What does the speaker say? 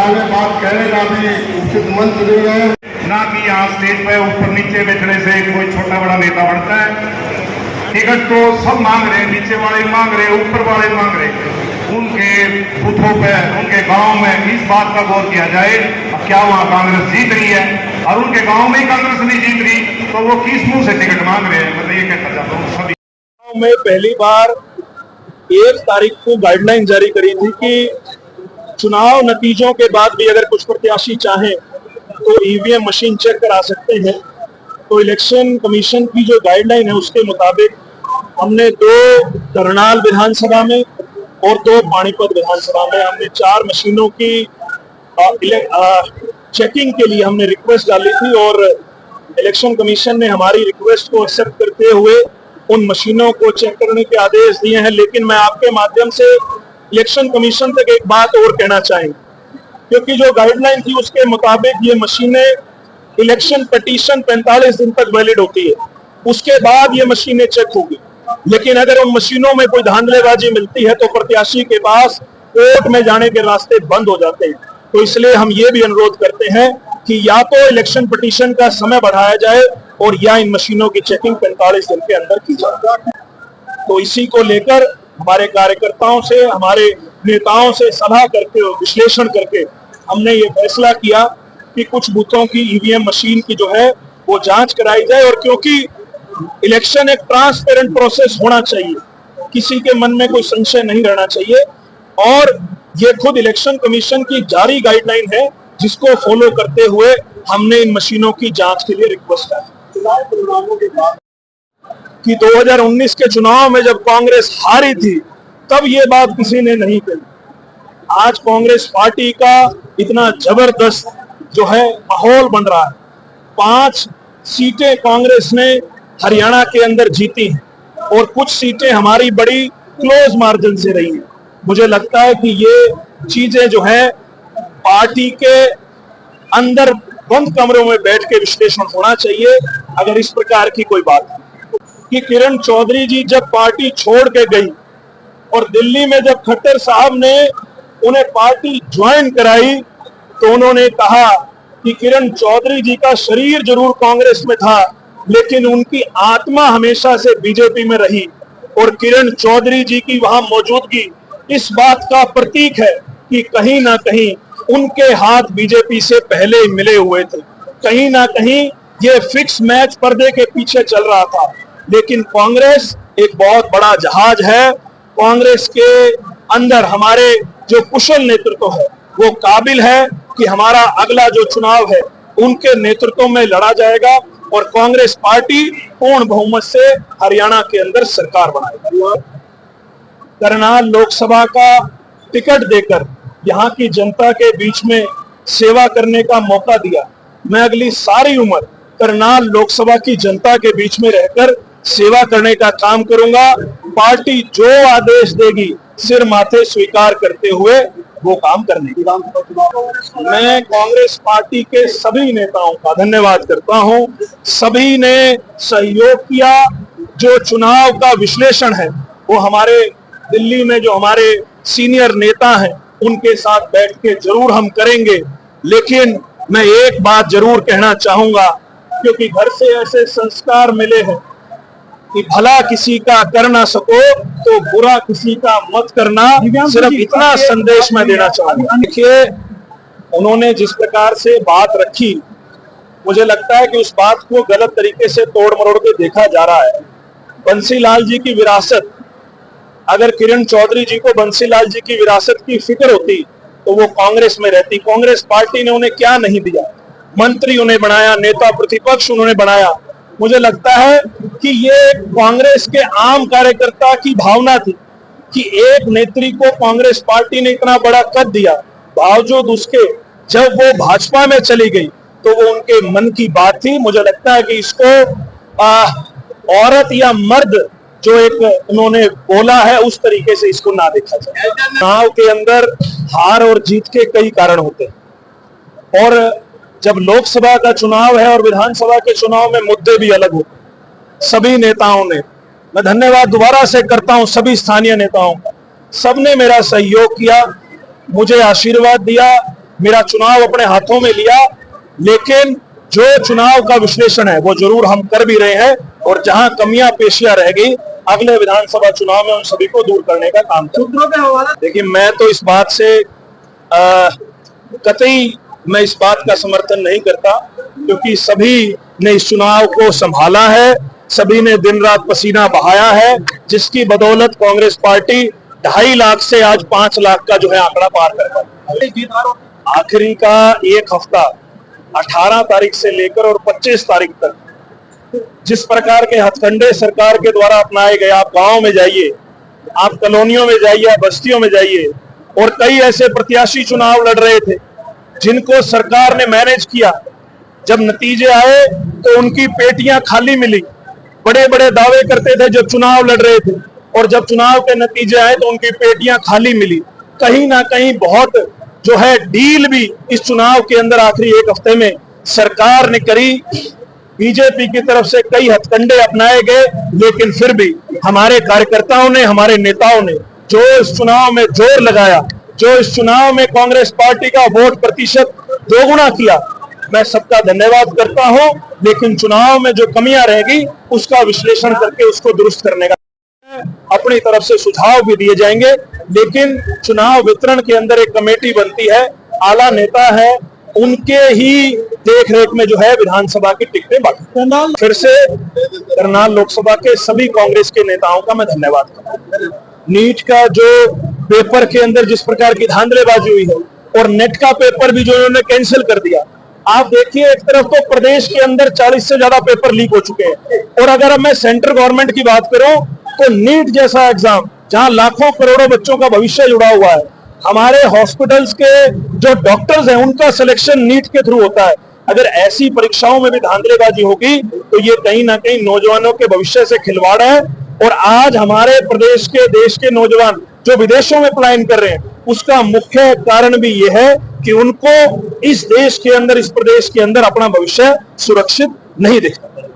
जाने बात कहने का भी उचित मंच नहीं है। ना कि यहाँ स्टेज पे ऊपर नीचे बैठने से कोई छोटा बड़ा नेता बनता है। टिकट तो सब मांग रहे हैं, नीचे वाले मांग रहे, ऊपर वाले मांग रहे। उनके बूथों पे, उनके गांव में इस बात का गौर किया जाए क्या वहां कांग्रेस जीत रही है, और उनके गांव में ही कांग्रेस नहीं जीत रही तो वो किस मुंह से टिकट मांग रहे हैं। मतलब ये कहना चाहता हूँ सभी में पहली बार 1 तारीख को गाइडलाइन जारी करी थी कि चुनाव नतीजों के बाद भी अगर कुछ प्रत्याशी चाहें तो ईवीएम मशीन चेक करा सकते हैं। तो इलेक्शन कमीशन की जो गाइडलाइन है उसके मुताबिक हमने 2 करनाल विधानसभा में और 2 पानीपत विधानसभा में हमने 4 मशीनों की चेकिंग के लिए हमने रिक्वेस्ट डाली थी, और इलेक्शन कमीशन ने हमारी रिक्वेस्ट को एक्सेप्ट करते हुए उन मशीनों को चेक करने के आदेश दिए हैं। लेकिन मैं आपके माध्यम से इलेक्शन कमीशन तक एक बात और कहना चाहेंगे, क्योंकि जो गाइडलाइन थी उसके मुताबिक ये मशीनें इलेक्शन पिटीशन 45 दिन तक वैलिड होती है, उसके बाद ये मशीनें चेक होगी। लेकिन अगर उन मशीनों में कोई धांधलेबाजी मिलती है तो प्रत्याशी के पास कोर्ट में जाने के रास्ते बंद हो जाते हैं। तो इसलिए हम ये भी अनुरोध करते हैं कि या तो इलेक्शन पिटीशन का समय बढ़ाया जाए और या इन मशीनों की चेकिंग 45 दिन के अंदर की जाए। तो इसी को लेकर हमारे कार्यकर्ताओं से, हमारे नेताओं से सलाह करके और विश्लेषण करके हमने ये फैसला किया कि कुछ बूथों की ईवीएम मशीन की जो है वो जांच कराई जाए। और क्योंकि इलेक्शन एक ट्रांसपेरेंट प्रोसेस होना चाहिए, किसी के मन में कोई संशय नहीं रहना चाहिए, और ये खुद इलेक्शन कमीशन की जारी गाइडलाइन है जिसको फॉलो करते हुए हमने इन मशीनों की जांच के लिए रिक्वेस्ट की कि 2019 के चुनाव में जब कांग्रेस हारी थी तब ये बात किसी ने नहीं कही। आज कांग्रेस पार्टी का इतना जबरदस्त जो है माहौल बन रहा है। 5 सीटें कांग्रेस ने हरियाणा के अंदर जीती हैं और कुछ सीटें हमारी बड़ी क्लोज मार्जिन से रही हैं। मुझे लगता है कि ये चीजें जो है पार्टी के अंदर बंद कमरों में बैठ के विश्लेषण होना चाहिए। अगर इस प्रकार की कोई बात है कि किरण चौधरी जी जब पार्टी छोड़ के गई और दिल्ली में जब खट्टर साहब ने उन्हें पार्टी ज्वाइन कराई तो उन्होंने कहा कि किरण चौधरी जी का शरीर जरूर कांग्रेस में था लेकिन उनकी आत्मा हमेशा से बीजेपी में रही, और किरण चौधरी जी की वहां मौजूदगी इस बात का प्रतीक है कि कहीं ना कहीं उनके हाथ बीजेपी से पहले ही मिले हुए थे। कहीं ना कहीं ये फिक्स मैच पर्दे के पीछे चल रहा था। लेकिन कांग्रेस एक बहुत बड़ा जहाज है। कांग्रेस के अंदर हमारे जो कुशल नेतृत्व है वो काबिल है कि हमारा अगला जो चुनाव है उनके नेतृत्व में लड़ा जाएगा और कांग्रेस पार्टी पूर्ण बहुमत से हरियाणा के अंदर सरकार बनाएगी। करनाल लोकसभा का टिकट देकर यहाँ की जनता के बीच में सेवा करने का मौका दिया। मैं अगली सारी उम्र करनाल लोकसभा की जनता के बीच में रहकर सेवा करने का काम करूंगा। पार्टी जो आदेश देगी सिर माथे स्वीकार करते हुए वो काम करने की। मैं कांग्रेस पार्टी के सभी नेताओं का धन्यवाद करता हूं। सभी ने सहयोग किया। जो चुनाव का विश्लेषण है वो हमारे दिल्ली में जो हमारे सीनियर नेता हैं उनके साथ बैठ के जरूर हम करेंगे। लेकिन मैं एक बात जरूर कहना चाहूंगा, क्योंकि घर से ऐसे संस्कार मिले हैं कि भला किसी का कर ना सको तो बुरा किसी का मत करना। सिर्फ इतना संदेश मैं देना चाहूंगा। देखिए, उन्होंने जिस प्रकार से बात रखी, मुझे लगता है कि उस बात को गलत तरीके से तोड़ मरोड़ के देखा जा रहा है। बंसीलाल जी की विरासत, अगर किरण चौधरी जी को बंसीलाल जी की विरासत की फिक्र होती तो वो कांग्रेस में रहती। कांग्रेस पार्टी ने उन्हें क्या नहीं दिया, मंत्री उन्हें बनाया, नेता प्रतिपक्ष उन्होंने बनाया। मुझे लगता है कि ये कांग्रेस के आम कार्यकर्ता की भावना थी कि एक नेत्री को कांग्रेस पार्टी ने इतना बड़ा कद दिया, बावजूद उसके जब वो भाजपा में चली गई तो वो उनके मन की बात थी। मुझे लगता है कि इसको औरत या मर्द जो एक उन्होंने बोला है उस तरीके से इसको ना देखा जाए। चुनाव के अंदर हार और जीत के कई कारण होते हैं, और जब लोकसभा का चुनाव है और विधानसभा के चुनाव में मुद्दे भी अलग होते हैं। सभी नेताओं ने, मैं धन्यवाद दोबारा से करता हूं सभी स्थानीय नेताओं का, सबने मेरा सहयोग किया, मुझे आशीर्वाद दिया मेरा चुनाव अपने हाथों में लिया, लेकिन जो चुनाव का विश्लेषण है वो जरूर हम कर भी रहे हैं, और जहां कमियां पेशियां रह गई अगले विधानसभा चुनाव में उन सभी को दूर करने का काम करेंगे। देखिए, मैं तो इस बात से कतई मैं इस बात का समर्थन नहीं करता, क्योंकि सभी ने इस चुनाव को संभाला है, सभी ने दिन रात पसीना बहाया है, जिसकी बदौलत कांग्रेस पार्टी 2.5 लाख से आज 5 लाख का जो है आंकड़ा पार कर पाई। आखिरी का एक हफ्ता 18 तारीख से लेकर और 25 तारीख तक जिस प्रकार के हथकंडे सरकार के द्वारा अपनाए गए, आप गांव में जाइए, आप कॉलोनियों में जाइए, आप बस्तियों में जाइए, और कई ऐसे प्रत्याशी चुनाव लड़ रहे थे जिनको सरकार ने मैनेज किया। जब नतीजे आए तो उनकी पेटियां खाली मिली। बड़े बड़े दावे करते थे जो चुनाव लड़ रहे थे, और जब चुनाव के नतीजे आए तो उनकी पेटियां खाली मिली। कहीं ना कहीं बहुत जो है डील भी इस चुनाव के अंदर आखिरी एक हफ्ते में सरकार ने करी। बीजेपी की तरफ से कई हथकंडे अपनाए गए, लेकिन फिर भी हमारे कार्यकर्ताओं ने, हमारे नेताओं ने जो इस चुनाव में जोर लगाया, जो इस चुनाव में कांग्रेस पार्टी का वोट प्रतिशत दोगुना किया, मैं सबका धन्यवाद करता हूं। लेकिन चुनाव में जो कमियां रहेगी उसका विश्लेषण करके उसको दुरुस्त करने का अपनी तरफ से सुझाव भी दिए जाएंगे। लेकिन चुनाव वितरण के अंदर एक कमेटी बनती है, आला नेता है, उनके ही देखरेख में जो है विधानसभा की टिकटें बांटी। फिर से करनाल लोकसभा के सभी कांग्रेस के नेताओं का मैं धन्यवाद करता हूं। नीट का जो पेपर के अंदर जिस प्रकार की धांधलेबाजी हुई है, और नेट का पेपर भी जो उन्होंने कैंसिल कर दिया। आप देखिए, एक तरफ तो प्रदेश के अंदर 40 से ज्यादा पेपर लीक हो चुके हैं, और अगर मैं सेंट्रल गवर्नमेंट की बात करूं तो नीट जैसा एग्जाम जहां लाखों करोड़ों बच्चों का भविष्य जुड़ा हुआ है, हमारे हॉस्पिटल्स के जो डॉक्टर्स हैं उनका सिलेक्शन नीट के थ्रू होता है। अगर ऐसी परीक्षाओं में भी धांधलेबाजी होगी तो ये कहीं ना कहीं नौजवानों के भविष्य से खिलवाड़ है। और आज हमारे प्रदेश के, देश के नौजवान जो विदेशों में पलायन कर रहे हैं, उसका मुख्य कारण भी ये है कि उनको इस देश के अंदर, इस प्रदेश के अंदर अपना भविष्य सुरक्षित नहीं दिखता।